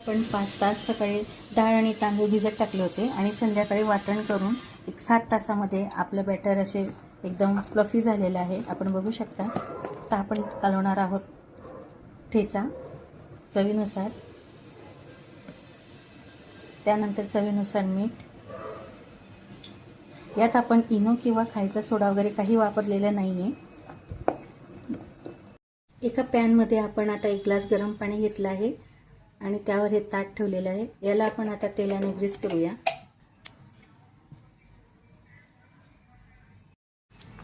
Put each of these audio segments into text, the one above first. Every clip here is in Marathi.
पण 5 तास सकाळी डाळ आणि तांदूळ भिजत टाकले होते आणि संध्याकाळी वाटण करून एक 7 तासामध्ये आपलं बॅटर असे एकदम फ्लफी झालेलं आहे. आपण बघू शकता. तर आपण कालवणार आहोत ठेचा चवीनुसार, त्यानंतर चवीनुसार मीठ. यात आपण इनो किंवा खायचा सोडा वगैरे काही वापरलेलं नाही आहे. एका पॅनमध्ये आपण आता 1 ग्लास गरम पाणी घेतलं आहे आणि त्यावर हे ताट ठेवलेलं आहे. याला आपण आता तेलाने ग्रीस करूया.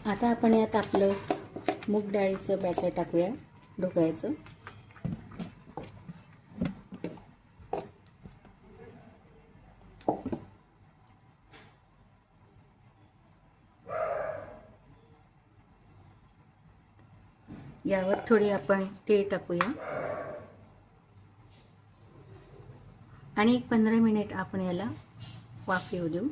आता आपण यात आपलं मूग डाळीचं बॅटर टाकूया ढोकळ्याचं. यावर थोडी आपण तीळ टाकूया आणि 15 मिनिट आपण याला वाफ येऊ देऊ.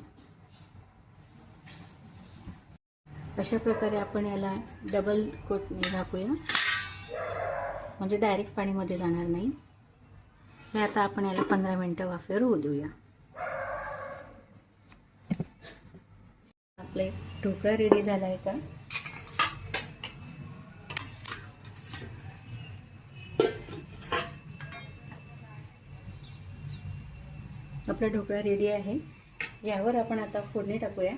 अशा प्रकारे आपण याला डबल कोटने झाकूया, म्हणजे डायरेक्ट पाणीमध्ये जाणार नाही. हे आता आपण याला 15 मिनिटं वाफेवर होऊ देऊया. आपले ढोकळा रेडी झाला आहे का? आपला ढोकळा रेडी आहे. यावर आपण आता फोडणी टाकूया.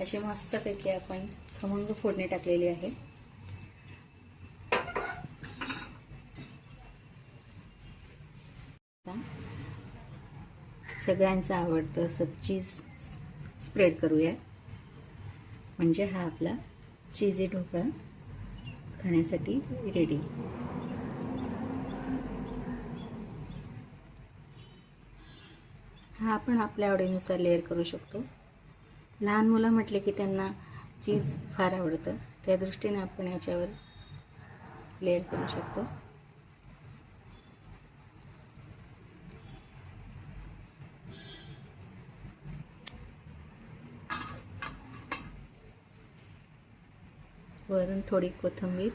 अशी मस्तपैकी आपण खमंग फोडणी टाकलेली आहे. सगळ्यांचं आवडतं असं चीज स्प्रेड करूया, म्हणजे हा आपला चीजी ढोकळा खाण्यासाठी रेडी. हा आपण आपल्या आवडीनुसार लेअर करू शकतो. लहान मुलं म्हटले की त्यांना चीज फार आवडतं, त्या दृष्टीने आपण याच्यावर लेअर करू शकतो. वरून थोडी कोथिंबीर.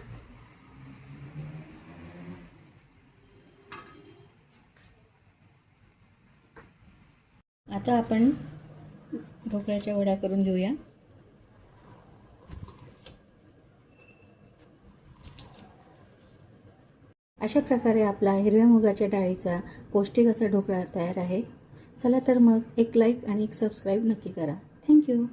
आता आपण ढोकळ्याच्या वड्या करून घेऊया. अशा प्रकारे आपला हिरव्या मुगाच्या डाळीचा पौष्टिक असा ढोकळा तयार आहे. चला तर मग एक लाईक आणि एक सबस्क्राईब नक्की करा. थँक्यू.